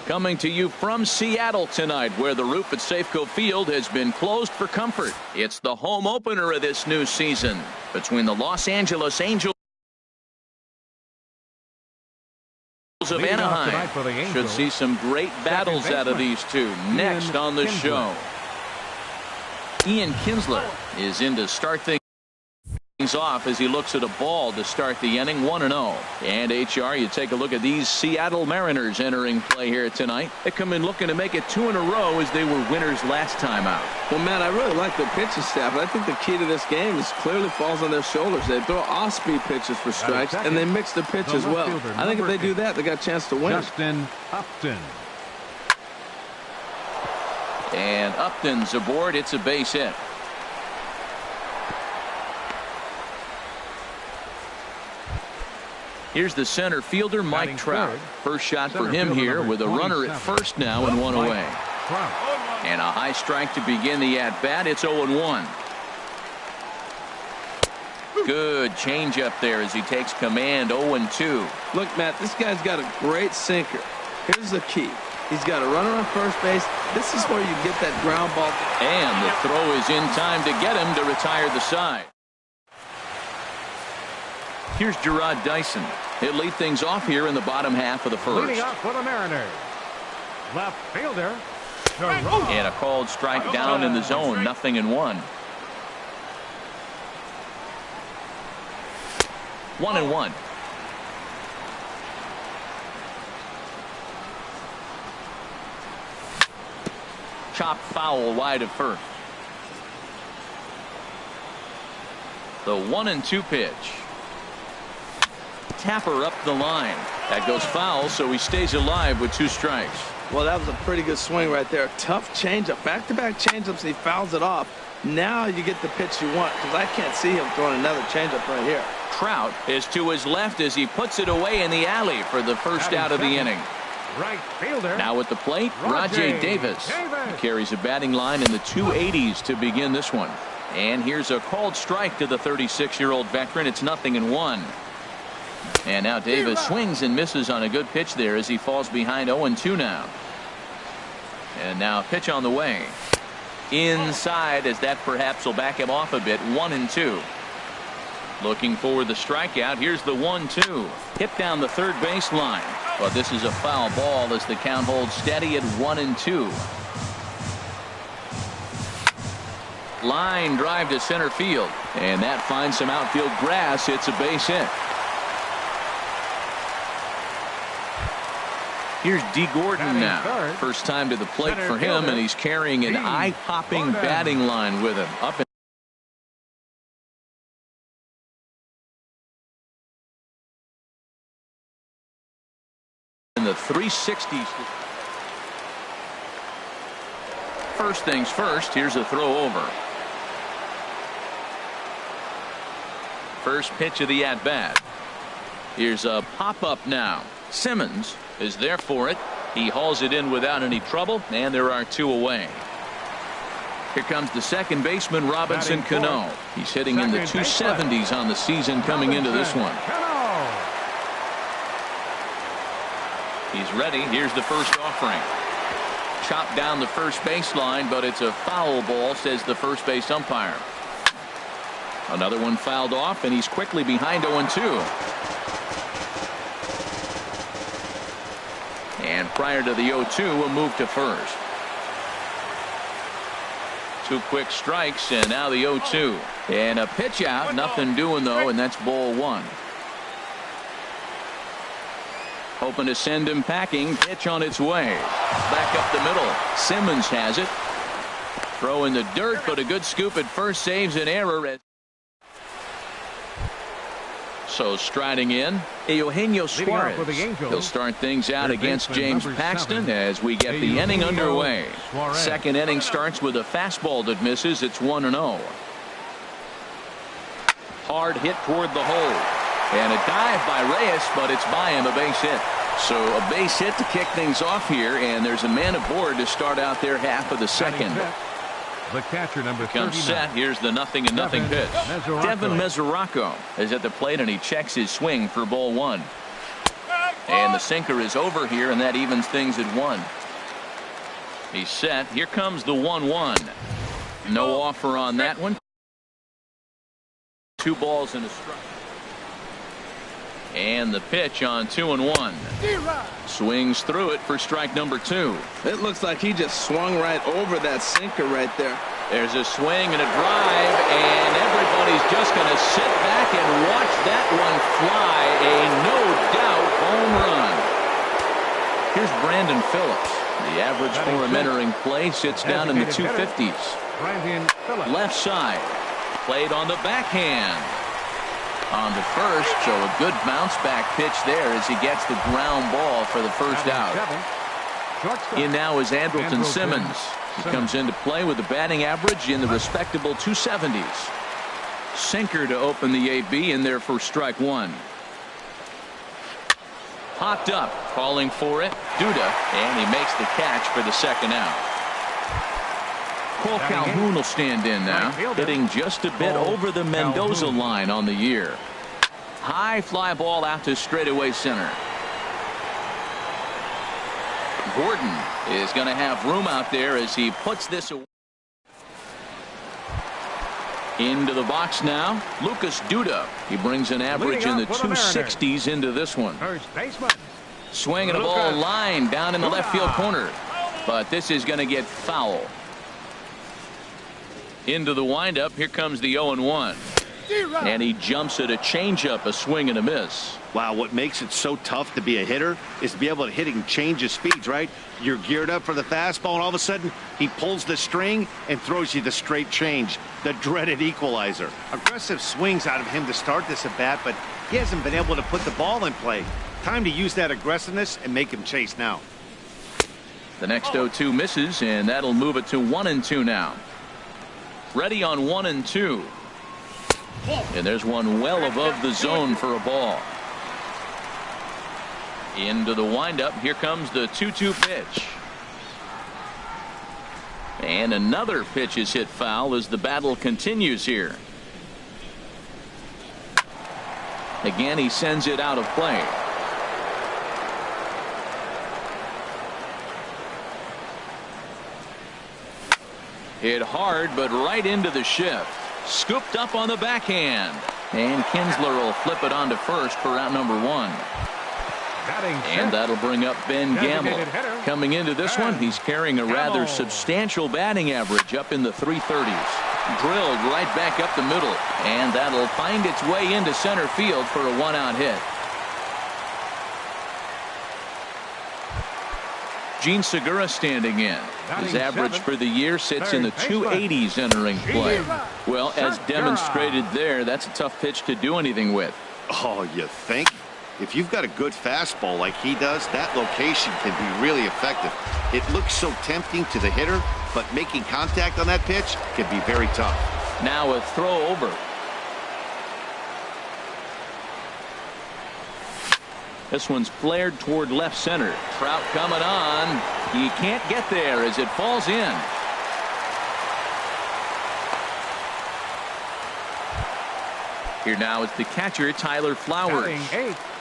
Coming to you from Seattle tonight, where the roof at Safeco Field has been closed for comfort. It's the home opener of this new season between the Los Angeles Angels of Anaheim. Should see some great battles out of these two. Next on the show, Ian Kinsler is in to start things off as he looks at a ball to start the inning. 1-0. And HR, you take a look at these Seattle Mariners entering play here tonight. They come in looking to make it 2 in a row as they were winners last time out. Well, Matt, I really like the pitching staff. I think the key to this game is clearly falls on their shoulders. They throw off-speed pitches for strikes, and they mix the pitch as well. I think if they do that, they got a chance to win. Justin Upton. And Upton's aboard. It's a base hit. Here's the center fielder, Mike Trout. First shot for him here with a runner at first now and one away. And a high strike to begin the at-bat. It's 0-1. Good changeup there as he takes command. 0-2. Look, Matt, this guy's got a great sinker. Here's the key. He's got a runner on first base. This is where you get that ground ball. And the throw is in time to get him to retire the side. Here's Gerard Dyson. He'll lead things off here in the bottom half of the first. Leading up for the Mariners, left fielder. And a called strike down in the zone. 0-1. 1-1. Chopped foul wide of first. The 1-2 pitch. Tapper up the line. That goes foul, so he stays alive with 2 strikes. Well, that was a pretty good swing right there. Tough changeup. Back-to-back changeups, and he fouls it off. Now you get the pitch you want, because I can't see him throwing another changeup right here. Trout is to his left as he puts it away in the alley for the first out of the inning. Right fielder. Now at the plate, Rajay Davis. He carries a batting line in the 280s to begin this one. And here's a called strike to the 36-year-old veteran. It's 0-1. And now Davis swings and misses on a good pitch there as he falls behind. 0-2 now. And now a pitch on the way. Inside, as that perhaps will back him off a bit. 1-2. Looking for the strikeout. Here's the 1-2. Hit down the third base line. But this is a foul ball as the count holds steady at 1-2. Line drive to center field. And that finds some outfield grass. It's a base hit. Here's D. Gordon now. First time to the plate for him, and he's carrying an eye-popping batting line with him. Up in the 360s. First things first, here's a throw over. First pitch of the at-bat. Here's a pop-up now. Simmons is there for it. He hauls it in without any trouble, and there are 2 away. Here comes the second baseman, Robinson Cano. He's hitting in the 270s on the season coming into this one. He's ready. Here's the first offering. Chopped down the first baseline, but it's a foul ball, says the first base umpire. Another one fouled off, and he's quickly behind 0-2. And prior to the 0-2, a move to first. 2 quick strikes, and now the 0-2. And a pitch out. Nothing doing, though, and that's ball 1. Hoping to send him packing. Pitch on its way. Back up the middle. Simmons has it. Throw in the dirt, but a good scoop at first saves an error. So striding in, Eugenio Suarez. He'll start things out against James Paxton as we get the inning underway. Second inning starts with a fastball that misses. It's 1-0. Hard hit toward the hole. And a dive by Reyes, but it's by him, a base hit. So a base hit to kick things off here, and there's a man aboard to start out their half of the second. The catcher, number 39. Comes set. Here's the 0-0 pitch. Devin Mesoraco is at the plate, and he checks his swing for ball 1. And the sinker is over here, and that evens things at 1. He's set. Here comes the 1-1. No offer on that one. 2 balls and a strike. And the pitch on 2-1. Swings through it for strike number 2. It looks like he just swung right over that sinker right there. There's a swing and a drive, and everybody's just going to sit back and watch that one fly. A no-doubt home run. Here's Brandon Phillips. The average for him entering play sits down in the 250s. Left side. Played on the backhand. On the first, so a good bounce back pitch there as he gets the ground ball for the first out. In now is Andrelton Simmons. He comes into play with a batting average in the respectable 270s. Sinker to open the AB in there for strike 1. Popped up, calling for it, Duda, and he makes the catch for the second out. Cole Calhoun will stand in now, hitting just a bit over the Mendoza line on the year. High fly ball out to straightaway center. Gordon is going to have room out there as he puts this away. Into the box now, Lucas Duda. He brings an average in the 260s into this one. Swinging a ball line down in the left field corner, but this is going to get foul. Into the windup, here comes the 0-1. And he jumps at a changeup, a swing and a miss. Wow, what makes it so tough to be a hitter is to be able to hit and change his speeds, right? You're geared up for the fastball, and all of a sudden, he pulls the string and throws you the straight change, the dreaded equalizer. Aggressive swings out of him to start this at bat, but he hasn't been able to put the ball in play. Time to use that aggressiveness and make him chase now. The next 0-2 misses, and that'll move it to 1-2 now. Ready on 1-2. And there's one well above the zone for a ball. Into the windup. Here comes the 2-2 pitch. And another pitch is hit foul as the battle continues here. Again, he sends it out of play. Hit hard, but right into the shift. Scooped up on the backhand. And Kinsler will flip it on to first for out number 1. And that'll bring up Ben Gamble. Coming into this one, he's carrying a rather substantial batting average up in the 330s. Drilled right back up the middle. And that'll find its way into center field for a 1-out hit. Gene Segura standing in. His average for the year sits in the 280s entering play. Well, as demonstrated there, that's a tough pitch to do anything with. Oh, you think? If you've got a good fastball like he does, that location can be really effective. It looks so tempting to the hitter, but making contact on that pitch can be very tough. Now a throw over. This one's flared toward left center. Trout coming on. He can't get there as it falls in. Here now is the catcher, Tyler Flowers.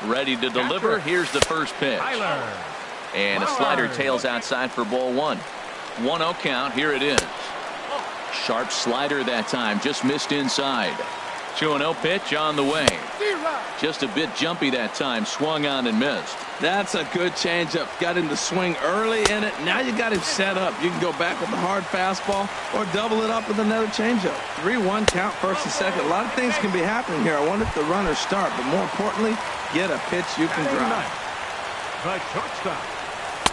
Ready to deliver. Here's the first pitch. And a slider tails outside for ball 1. 1-0 count. Here it is. Sharp slider that time. Just missed inside. 2-0 pitch on the way. Just a bit jumpy that time. Swung on and missed. That's a good changeup. Got him to swing early in it. Now you got him set up. You can go back with a hard fastball or double it up with another changeup. 3-1 count, first and second. A lot of things can be happening here. I wonder if the runners start, but more importantly, get a pitch you can drive. The shortstop,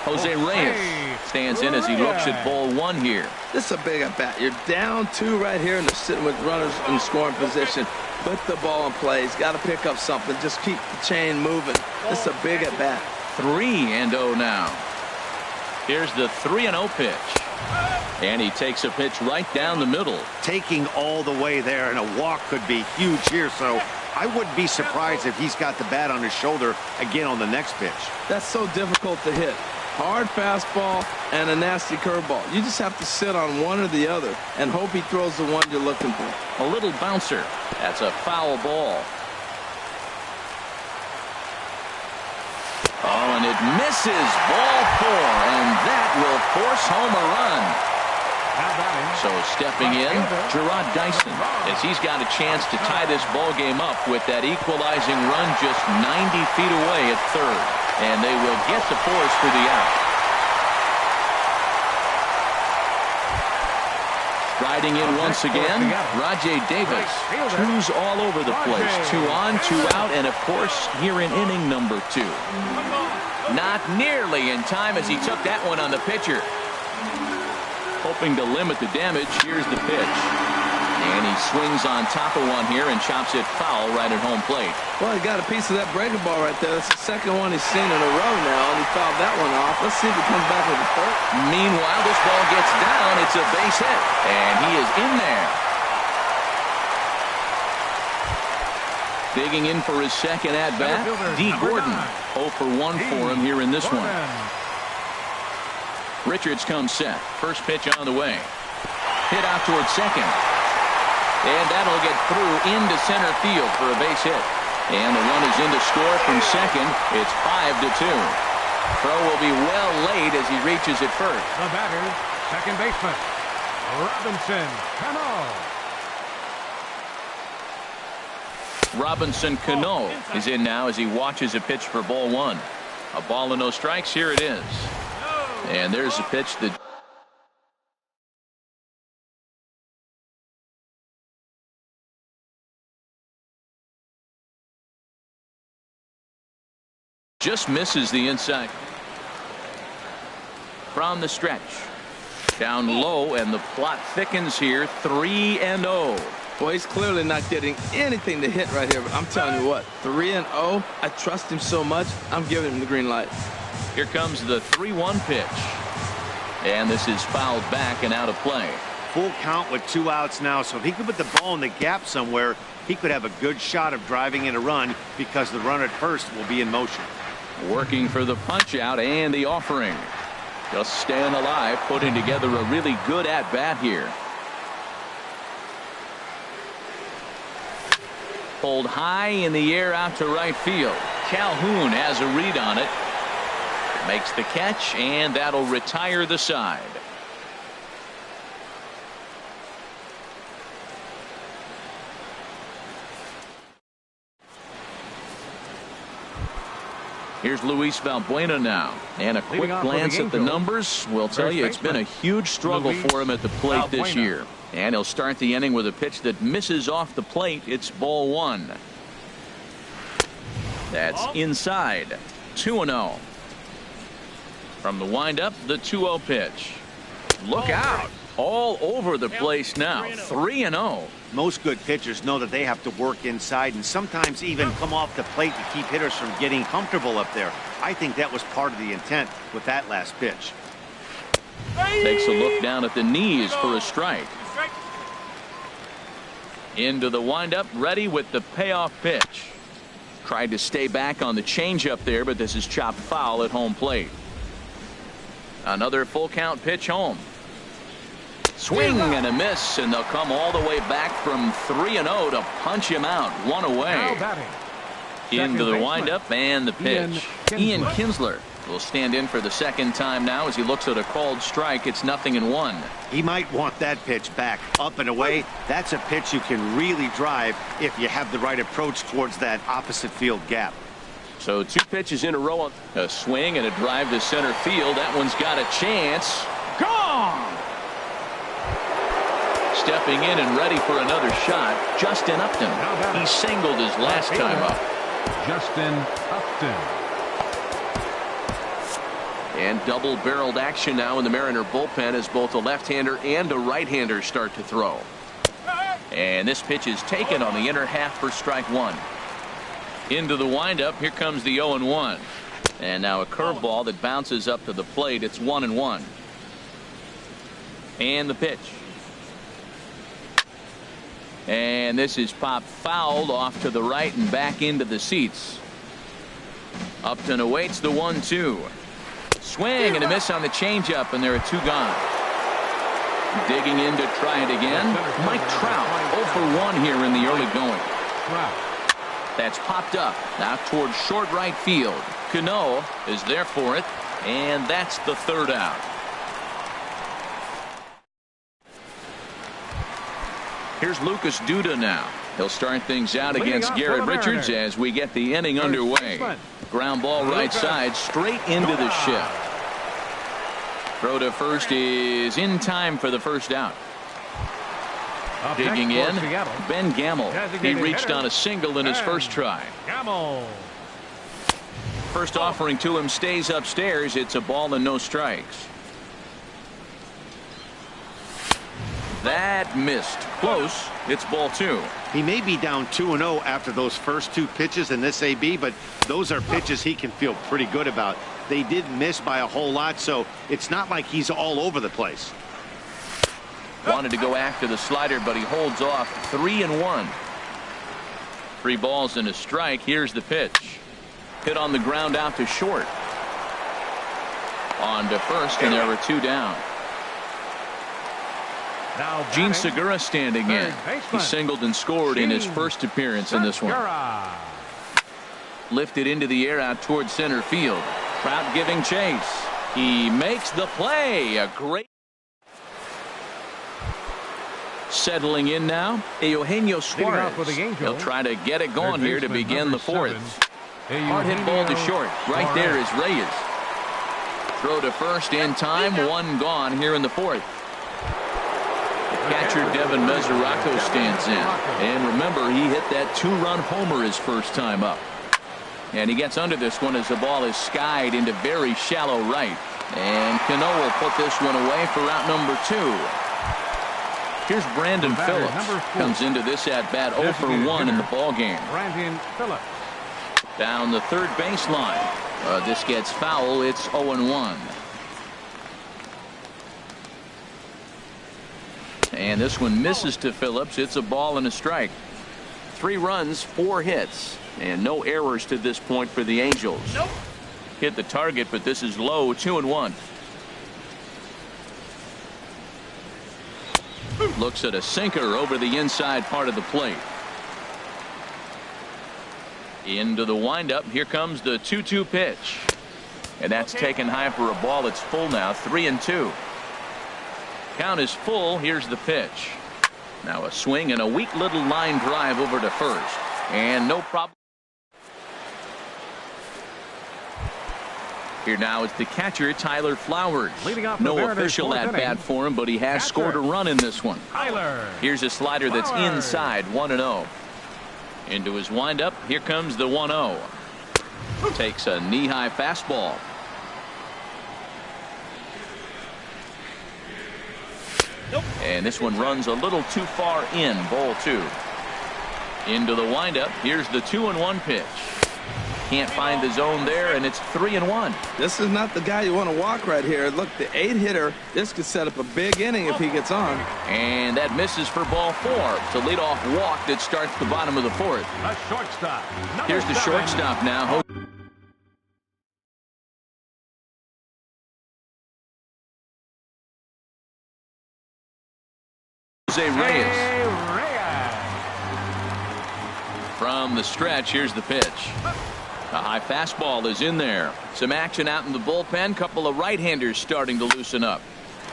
Jose Reyes stands in as he looks at ball 1 here. This is a big at bat. You're down 2 right here, and they're sitting with runners in scoring position. Put the ball in play. He's got to pick up something. Just keep the chain moving. This is a big at bat. 3-0 now. Here's the 3-0 pitch. And he takes a pitch right down the middle. Taking all the way there, and a walk could be huge here, so I wouldn't be surprised if he's got the bat on his shoulder again on the next pitch. That's so difficult to hit. Hard fastball and a nasty curveball. You just have to sit on one or the other and hope he throws the one you're looking for. A little bouncer. That's a foul ball. Oh, and it misses. Ball 4, and that will force home a run. So stepping in, Gerard Dyson, as he's got a chance to tie this ball game up with that equalizing run just 90 feet away at third. And they will get the force for the out. Riding in once again, Rajay Davis. Twos all over the place. 2 on, 2 out, and of course here in inning number 2. Not nearly in time as he took that one on the pitcher. Hoping to limit the damage. Here's the pitch. And he swings on top of one here and chops it foul right at home plate. Well, he got a piece of that breaking ball right there. That's the second one he's seen in a row now, and he fouled that one off. Let's see if he comes back with the third. Meanwhile, this ball gets down. It's a base hit, and he is in there. Digging in for his second at-bat, D. Gordon. 0 for 1 for him here in this one. Richards comes set. First pitch on the way. Hit out towards second. And that'll get through into center field for a base hit. And the run is in to score from second. It's 5-2. Throw will be well laid as he reaches it first. The batter, second baseman, Robinson Cano. Robinson Cano is in now as he watches a pitch for ball 1. A ball and no strikes. Here it is. And there's a pitch that just misses the inside. From the stretch. Down low, and the plot thickens here. 3-0. Boy, he's clearly not getting anything to hit right here, but I'm telling you what, 3-0, I trust him so much, I'm giving him the green light. Here comes the 3-1 pitch. And this is fouled back and out of play. Full count with 2 outs now, so if he could put the ball in the gap somewhere, he could have a good shot of driving in a run because the runner at first will be in motion. Working for the punch out and the offering. Just staying alive, putting together a really good at-bat here. Pulled high in the air out to right field. Calhoun has a read on it. Makes the catch, and that'll retire the side. Here's Luis Valbuena now. And a quick glance at the numbers will tell you it's been a huge struggle for him at the plate this year. And he'll start the inning with a pitch that misses off the plate. It's ball 1. That's inside. 2-0. From the windup, the 2-0 pitch. Look out. All over the place now. 3-0. Most good pitchers know that they have to work inside and sometimes even come off the plate to keep hitters from getting comfortable up there. I think that was part of the intent with that last pitch. Takes a look down at the knees for a strike. Into the windup, ready with the payoff pitch. Tried to stay back on the changeup there, but this is chopped foul at home plate. Another full count pitch home. Swing and a miss, and they'll come all the way back from 3-0 to punch him out. 1 away. Into the windup and the pitch. Ian Kinsler will stand in for the second time now as he looks at a called strike. It's 0-1. He might want that pitch back up and away. That's a pitch you can really drive if you have the right approach towards that opposite field gap. So 2 pitches in a row. A swing and a drive to center field. That one's got a chance. Gone! Stepping in and ready for another shot, Justin Upton. He singled his last time up. Justin Upton. And double-barreled action now in the Mariner bullpen as both a left-hander and a right-hander start to throw. And this pitch is taken on the inner half for strike 1. Into the windup. Here comes the 0-1. And now a curveball that bounces up to the plate. It's 1-1. And the pitch. And this is popped fouled off to the right and back into the seats. Upton awaits the 1-2. Swing and a miss on the changeup, and there are 2 gone. Digging in to try it again. Mike Trout 0 for 1 here in the early going. That's popped up now towards short right field. Cano is there for it, and that's the third out. Here's Lucas Duda now. He'll start things out against Garrett Richards as we get the inning underway. Ground ball right side, straight into the shift. Throw to first is in time for the first out. Digging in, Ben Gamble. He reached on a single in his first try. First offering to him stays upstairs. It's a ball and no strikes. That missed. Close. It's ball 2. He may be down 2-0 after those first 2 pitches in this AB, but those are pitches he can feel pretty good about. They did miss by a whole lot, so it's not like he's all over the place. Wanted to go after the slider, but he holds off. 3-1. 3 balls and a strike. Here's the pitch. Hit on the ground out to short. On to first, and there were 2 down. Gene Segura standing in. He singled and scored in his first appearance in this one. Lifted into the air out towards center field. Crowd giving chase. He makes the play. A great. Settling in now, Eugenio Suarez. He'll try to get it going here to begin the 4th. Hard hit ball to short. Right there is Reyes. Throw to first in time. 1 gone here in the 4th. Catcher Devin Mesoraco stands in. And remember, he hit that 2-run homer his first time up. And he gets under this one as the ball is skied into very shallow right. And Cano will put this one away for out number 2. Here's Brandon Phillips. Comes into this at bat 0 for 1 in the ball game. Brandon Phillips. Down the third baseline. This gets foul. It's 0-1. And this one misses to Phillips. It's a ball and a strike. 3 runs, 4 hits, and no errors to this point for the Angels. Nope. Hit the target, but this is low. 2-1. Looks at a sinker over the inside part of the plate. Into the windup. Here comes the 2-2 pitch. And that's taken high for a ball. It's full now. 3-2. Count is full. Here's the pitch. Now a swing and a weak little line drive over to first. And no problem. Here now is the catcher, Tyler Flowers. No official at bat for him, but he has scored a run in this one. Here's a slider that's inside. 1-0. Into his windup. Here comes the 1-0. Takes a knee-high fastball. And this one runs a little too far in. Ball 2. Into the windup. Here's the 2-1 pitch. Can't find the zone there, and it's 3-1. This is not the guy you want to walk right here. Look, the 8-hitter, this could set up a big inning if he gets on. And that misses for ball 4. It's a leadoff walk that starts the bottom of the 4th. A shortstop. Here's the shortstop now. Jose Reyes. From the stretch, here's the pitch. A high fastball is in there. Some action out in the bullpen. Couple of right-handers starting to loosen up.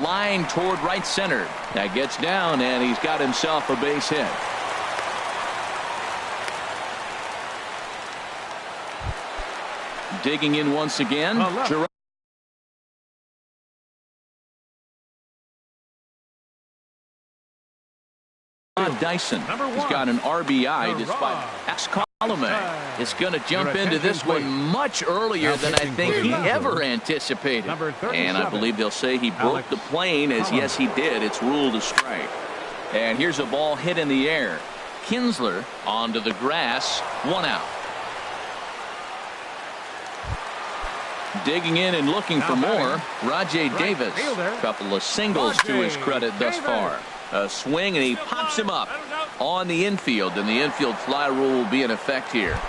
Line toward right center. That gets down, and he's got himself a base hit. Digging in once again. Dyson. He's got an RBI despite Colomé is going to jump into this one much earlier than I think he ever anticipated. And I believe they'll say he broke the plane, as yes he did. It's ruled a strike. And here's a ball hit in the air. Kinsler onto the grass. 1 out. Digging in and looking for more. Rajay Davis. A couple of singles to his credit thus far. A swing, and he pops him up on the infield, and the infield fly rule will be in effect here.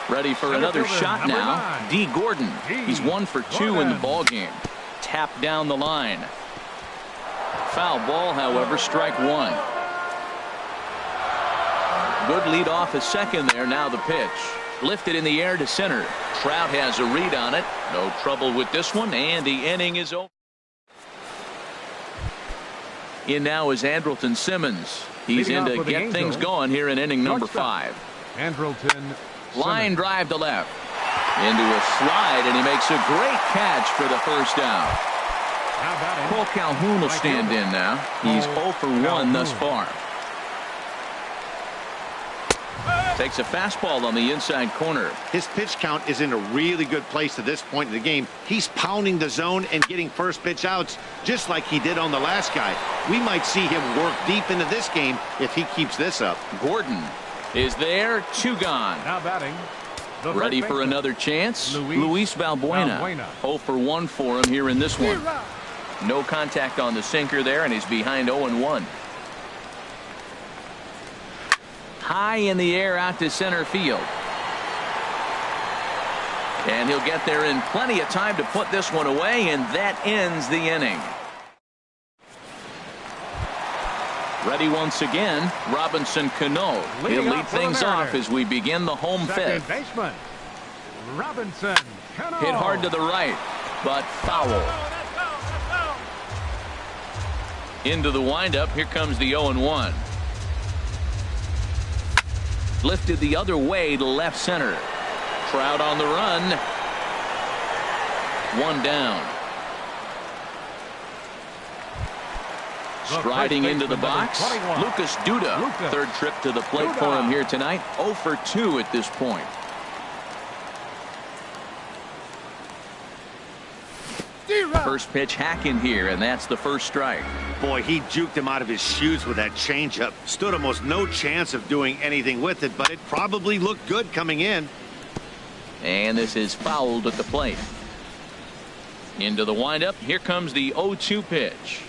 Ready for another shot now. D. Gordon. He's 1 for 2 in the ball game. Tapped down the line. Foul ball, however, strike 1. Good lead off at second there. Now the pitch. Lifted in the air to center. Trout has a read on it. No trouble with this one, and the inning is over. In now is Andrelton Simmons. He's in to get things going here in inning number 5. Andrelton Line drive to left. Into a slide, and he makes a great catch for the first down. Cole Calhoun will stand in now. He's 0 for 1 thus far. Takes a fastball on the inside corner. His pitch count is in a really good place at this point in the game. He's pounding the zone and getting first pitch outs just like he did on the last guy. We might see him work deep into this game if he keeps this up. Gordon is there. 2 gone. Now batting. Ready for another chance. Luis Valbuena. 0 for 1 for him here in this one. No contact on the sinker there, and he's behind 0-1. High in the air out to center field. And he'll get there in plenty of time to put this one away, and that ends the inning. Ready once again, Robinson Cano. He'll lead things off as we begin the home fifth. Second baseman, Robinson Cano. Hit hard to the right, but foul. Into the windup. Here comes the 0-1. Lifted the other way to left center. Trout on the run. 1 down. Striding into the box, Lucas Duda. Third trip to the plate for him here tonight. 0 for 2 at this point. First pitch hack in here, and that's the first strike. Boy, he juked him out of his shoes with that changeup. Stood almost no chance of doing anything with it, but it probably looked good coming in. And this is fouled at the plate. Into the windup. Here comes the 0-2 pitch.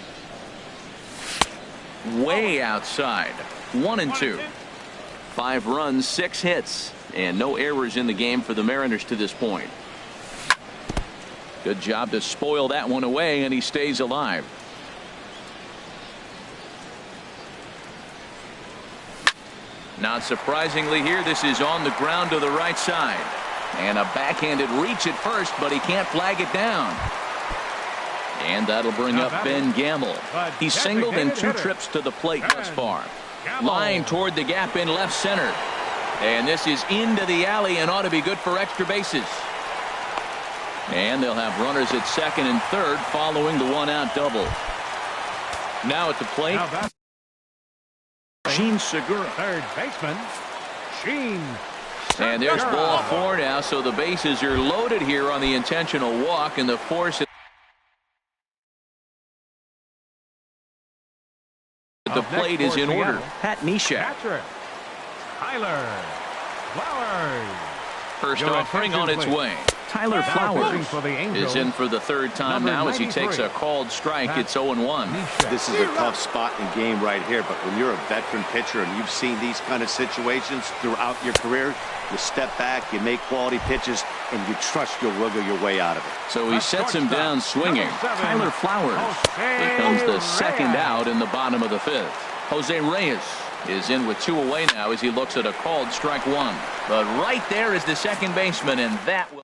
Way outside. 1-2. 5 runs, 6 hits, and no errors in the game for the Mariners to this point. Good job to spoil that one away, and he stays alive. Not surprisingly here, this is on the ground to the right side. And a backhanded reach at first, but he can't flag it down. And that'll bring up Ben Gamble. He's singled in 2 trips to the plate thus far. Line toward the gap in left center. And this is into the alley and ought to be good for extra bases. And they'll have runners at second and third following the 1-out double. Now at the plate, Gene Segura. Third baseman, Gene. And there's ball 4 now, so the bases are loaded here on the intentional walk, and the force at the plate is in order. Pat Neshek. Tyler Flowers. First offering on its way. Tyler Flowers is in for the 3rd time now as he takes a called strike. It's 0-1. This is a tough spot in the game right here, but when you're a veteran pitcher and you've seen these kind of situations throughout your career, you step back, you make quality pitches, and you trust you'll wiggle your way out of it. So he sets him down swinging. Tyler Flowers becomes the 2nd out in the bottom of the 5th. Jose Reyes is in with 2 away now as he looks at a called strike 1. But right there is the second baseman, and that will.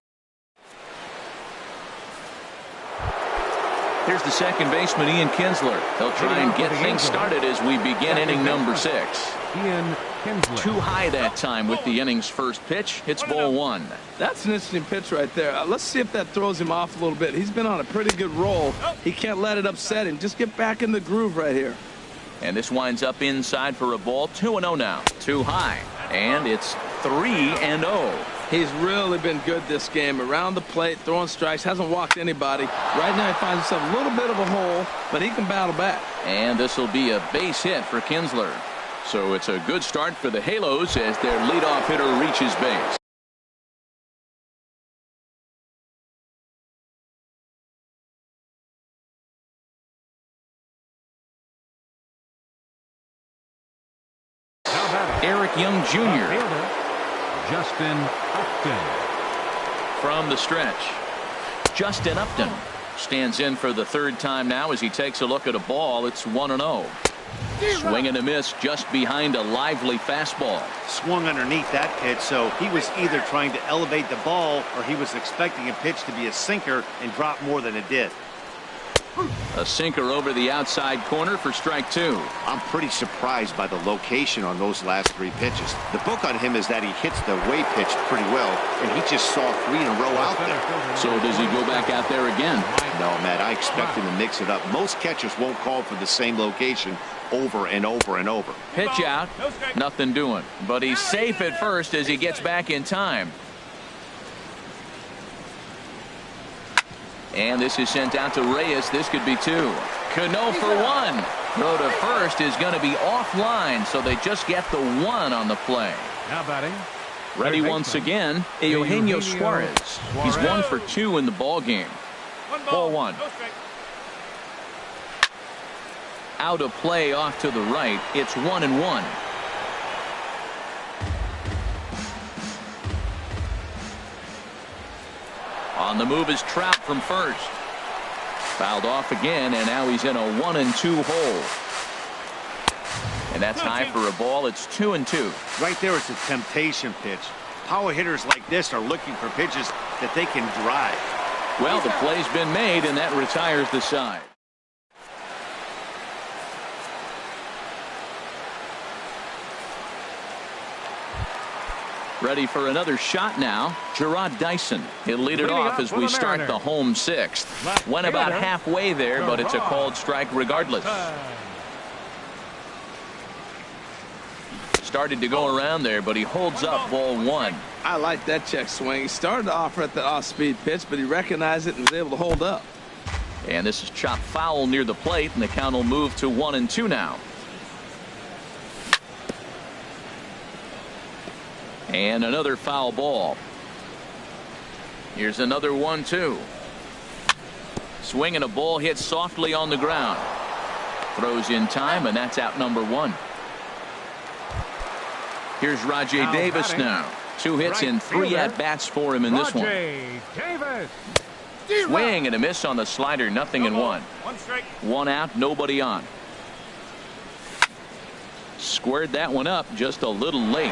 Here's the second baseman, Ian Kinsler. He'll try and get things started as we begin inning number 6. Ian Kinsler. Too high that time with the inning's first pitch. Hits ball 1. That's an interesting pitch right there. Let's see if that throws him off a little bit. He's been on a pretty good roll. He can't let it upset him. Just get back in the groove right here. And this winds up inside for a ball. 2-0 now. Too high. And it's 3-0. He's really been good this game. Around the plate, throwing strikes, hasn't walked anybody. Right now he finds himself a little bit of a hole, but he can battle back. And this will be a base hit for Kinsler. So it's a good start for the Halos as their leadoff hitter reaches base. Eric Young Jr. Justin Upton. From the stretch, Justin Upton stands in for the 3rd time now as he takes a look at a ball. It's 1-0. Swing and a miss just behind a lively fastball. Swung underneath that pitch, so he was either trying to elevate the ball or he was expecting a pitch to be a sinker and drop more than it did. A sinker over the outside corner for strike two. I'm pretty surprised by the location on those last three pitches. The book on him is that he hits the way pitch pretty well, and he just saw three in a row out there. So does he go back out there again? No, Matt, I expect him to mix it up. Most catchers won't call for the same location over and over and over. Pitch out, nothing doing. But he's safe at first as he gets back in time. And this is sent out to Reyes. This could be two. Cano for one. Throw to first is going to be offline, so they just get the one on the play. Now batting. Ready once again, Eugenio Suarez. He's 1 for 2 in the ball game. Ball one. Out of play off to the right. It's 1-1. On the move is Trout from first. Fouled off again, and now he's in a 1-2 hole. And that's high for a ball. It's 2-2. Right there, it's a temptation pitch. Power hitters like this are looking for pitches that they can drive. Well, the play's been made, and that retires the side. Ready for another shot now. Gerard Dyson. He'll lead it off as we start the home sixth. Went about halfway there, but it's a called strike regardless. Started to go around there, but he holds up ball one. I like that check swing. He started to offer at that off-speed pitch, but he recognized it and was able to hold up. And this is chopped foul near the plate, and the count will move to 1-2 now. And another foul ball. Here's another 1-2. Swing and a ball hit softly on the ground. Throws in time, and that's out number one. Here's Rajay Davis now. 2 hits and 3 at-bats for him in this one. Davis. Swing and a miss on the slider, 0-1. 1 out, nobody on. Squared that one up just a little late.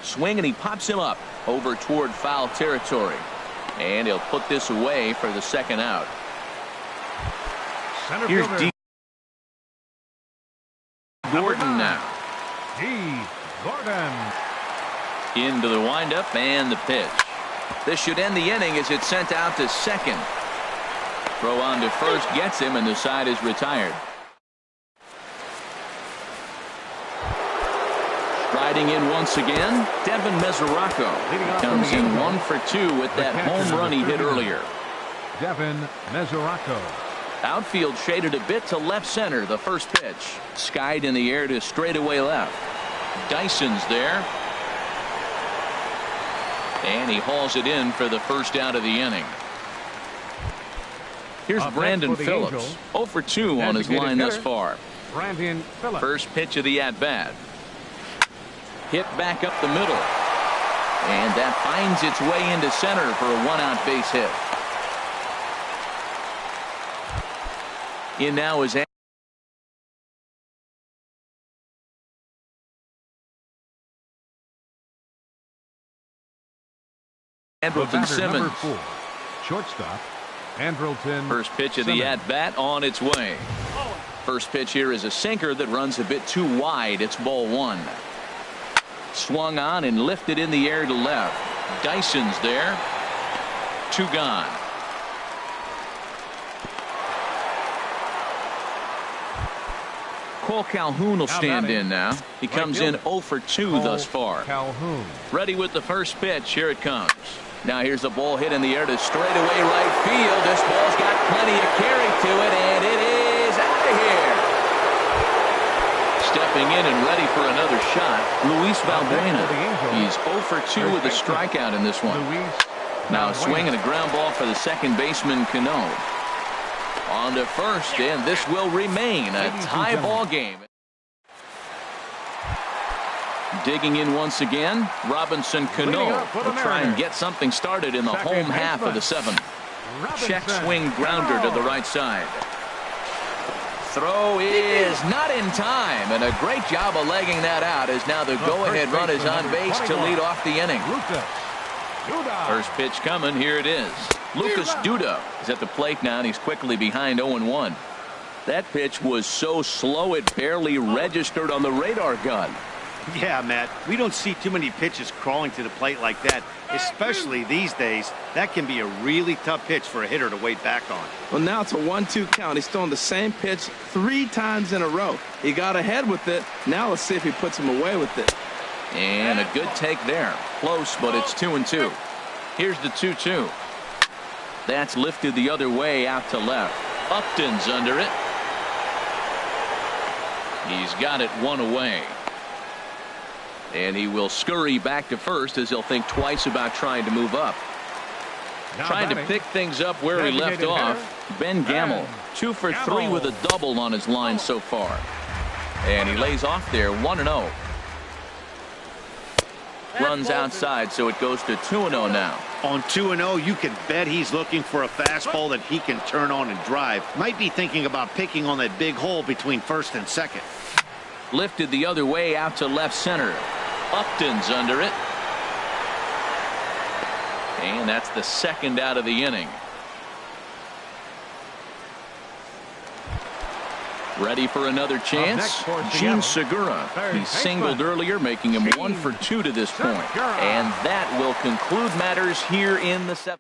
Swing and he pops him up over toward foul territory. And he'll put this away for the second out. Here's D. Gordon now. D. Gordon. Into the windup and the pitch. This should end the inning as it's sent out to second. Throw on to first gets him, and the side is retired. Riding in once again, Devin Mesoraco comes in 1 for 2 with that home run he hit earlier. Devin Mesoraco. Outfield shaded a bit to left center. The first pitch skied in the air to straightaway left. Dyson's there, and he hauls it in for the first out of the inning. Here's Brandon Phillips, 0 for 2 on his line thus far. Brandon Phillips. First pitch of the at-bat. Hit back up the middle, and that finds its way into center for a 1-out base hit. In now is Andrelton Simmons. #4, shortstop Andrelton. First pitch of the at-bat on its way. First pitch here is a sinker that runs a bit too wide. It's ball one. Swung on and lifted in the air to left. Dyson's there. 2 gone. Cole Calhoun will stand in now. He comes in 0 for 2 thus far. Calhoun. Ready with the first pitch. Here it comes. Now here's a ball hit in the air to straightaway right field. This ball's got plenty of carry to it, and it is out of here. Stepping in and ready for another shot, Luis Valbuena. He's 0 for 2 with a strikeout in this one. Now swinging a ground ball for the second baseman, Cano. On to first, and this will remain a tie ball game. Digging in once again, Robinson Cano will try and get something started in the home half of the 7th. Check swing grounder to the right side. Throw is not in time, and a great job of legging that out as now the go-ahead run is on base to lead off the inning. First pitch coming, here it is. Lucas Duda is at the plate now, and he's quickly behind 0-1. That pitch was so slow it barely registered on the radar gun. Yeah, Matt, we don't see too many pitches crawling to the plate like that, especially these days. That can be a really tough pitch for a hitter to wait back on. Well, now it's a 1-2 count. He's throwing the same pitch 3 times in a row. He got ahead with it. Now let's see if he puts him away with it. And a good take there. Close, but it's 2-2. Here's the 2-2. That's lifted the other way out to left. Upton's under it. He's got it 1 away. And he will scurry back to first as he'll think twice about trying to move up. Trying to pick things up where he left off. Ben Gamble, 2 for 3 with a double on his line so far. And he lays off there 1-0. Runs outside, so it goes to 2-0 now. On 2-0, you can bet he's looking for a fastball that he can turn on and drive. Might be thinking about picking on that big hole between first and second. Lifted the other way out to left center. Upton's under it. And that's the second out of the inning. Ready for another chance. Gene Segura. He singled earlier, making him 1 for 2 to this point. And that will conclude matters here in the 7th.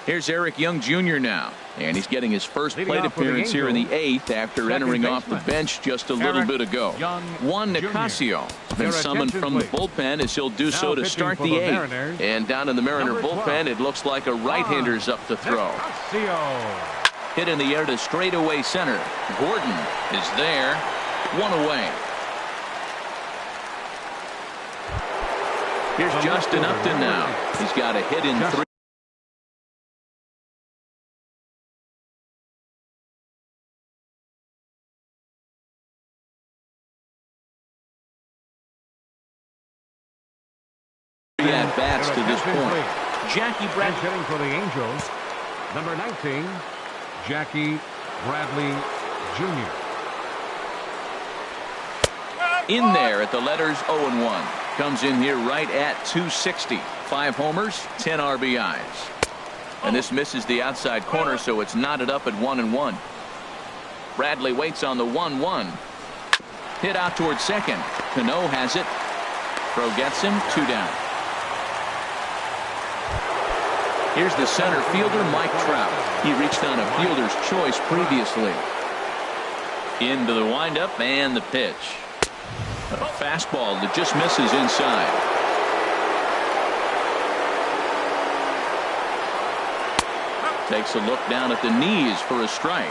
Here's Eric Young Jr. now. And he's getting his first plate appearance here in the 8th after entering off the bench just a little bit ago. Juan Nicasio has been summoned from the bullpen as he'll do so to start the 8th. And down in the Mariner bullpen, it looks like a right-hander's up to throw. Hit in the air to straightaway center. Gordon is there. 1 away. Here's Justin Upton now. He's got a hit in 3. At bats to this point. Jackie Bradley hitting for the Angels. Number 19, Jackie Bradley Jr. In there at the letters 0-1. Comes in here right at 260. 5 homers, 10 RBIs. And this misses the outside corner, so it's knotted up at 1-1. Bradley waits on the 1-1. Hit out towards second. Cano has it. Throw gets him. 2 down. Here's the center fielder, Mike Trout. He reached on a fielder's choice previously. Into the windup and the pitch. A fastball that just misses inside. Takes a look down at the knees for a strike.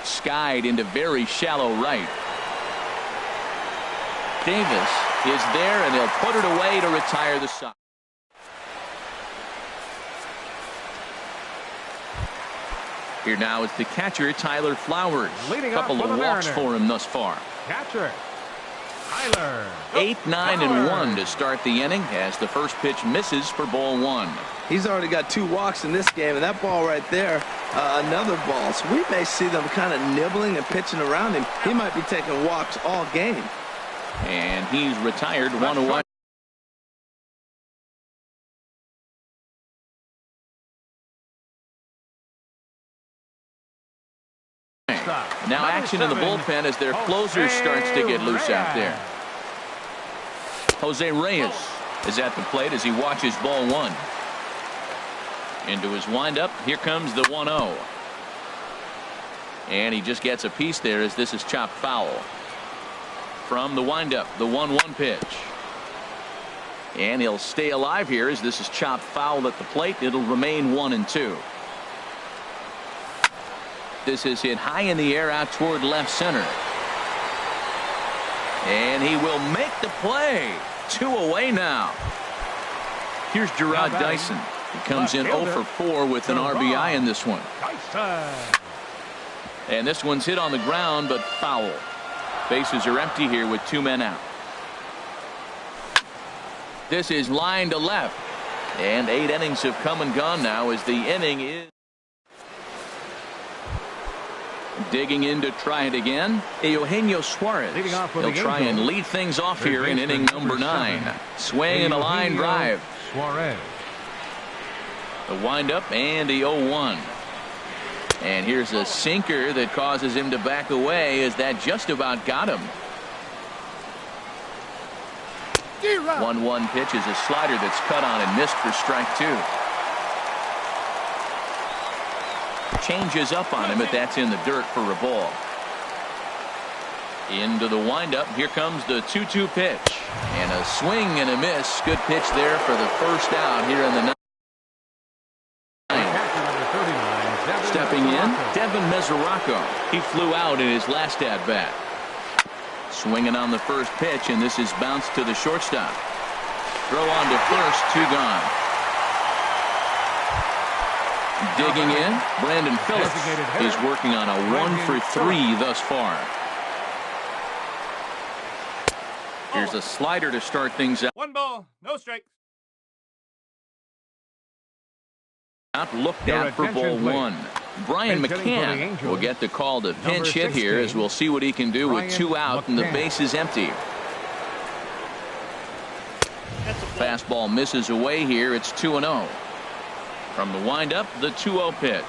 Skied into very shallow right. Davis is there, and he'll put it away to retire the side. Here now is the catcher, Tyler Flowers. A couple of walks for him thus far. Catcher, Tyler. 8, 9, and 1 to start the inning as the first pitch misses for ball 1. He's already got 2 walks in this game, and that ball right there, another ball. So we may see them kind of nibbling and pitching around him. He might be taking walks all game. And he's retired 1 away. Now action in the bullpen as their closer starts to get loose out there. Jose Reyes is at the plate as he watches ball 1. Into his windup. Here comes the 1-0. And he just gets a piece there as this is chopped foul. From the windup, the 1-1 pitch. And he'll stay alive here as this is chopped foul at the plate. It'll remain 1-2. This is hit high in the air out toward left center. And he will make the play. 2 away now. Here's Gerard Dyson. He comes in 0 for 4 with an RBI in this one. And this one's hit on the ground, but foul. Bases are empty here with 2 men out. This is line to left. And 8 innings have come and gone now as the inning is. Digging in to try it again, Eugenio Suarez. He'll try and lead things off here in inning number 9. Swing and a line drive. Suarez. The windup and the 0-1. And here's a sinker that causes him to back away as that just about got him. 1-1 pitch is a slider that's cut on and missed for strike 2. Changes up on him, but that's in the dirt for a ball. Into the windup. Here comes the 2-2 pitch. And a swing and a miss. Good pitch there for the first out here in the 9th. Stepping in, Devin Mesoraco. He flew out in his last at-bat. Swinging on the first pitch, and this is bounced to the shortstop. Throw on to first, 2 gone. Digging in, Brandon Phillips is working on a 1-for-3 thus far. Here's a slider to start things out. 1 ball, no strikes. Looked at for ball 1. Brian McCann will get the call to pinch hit here, as we'll see what he can do with 2 out and the base is empty. Fastball misses away here. It's 2-0. From the windup, the 2-0 pitch.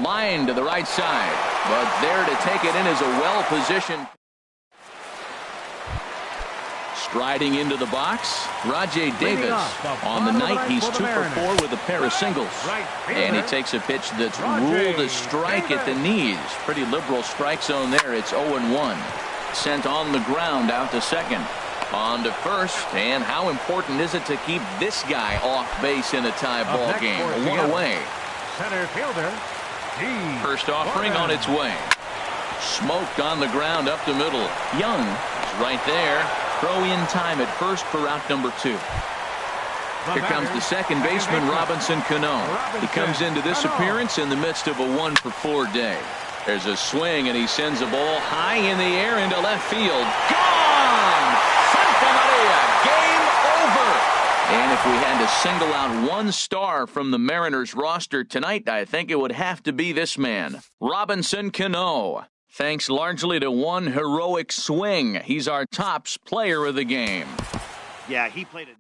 Line to the right side, but there to take it in is a well-positioned. Striding into the box, Rajay Davis. On the night, he's 2 for 4 with a pair of singles. And he takes a pitch that's ruled a strike at the knees. Pretty liberal strike zone there. It's 0-1. Sent on the ground out to second. On to first. And how important is it to keep this guy off base in a tie ball game? 1 away. Center fielder. First offering on its way. Smoked on the ground up the middle. Young is right there. Throw in time at first for out number 2. Here comes the second baseman, Robinson Cano. He comes into this appearance in the midst of a 1-for-4 day. There's a swing, and he sends a ball high in the air into left field. Gone! Santa Maria, game over! And if we had to single out one star from the Mariners roster tonight, I think it would have to be this man, Robinson Cano. Thanks largely to one heroic swing. He's our tops player of the game. Yeah, he played it.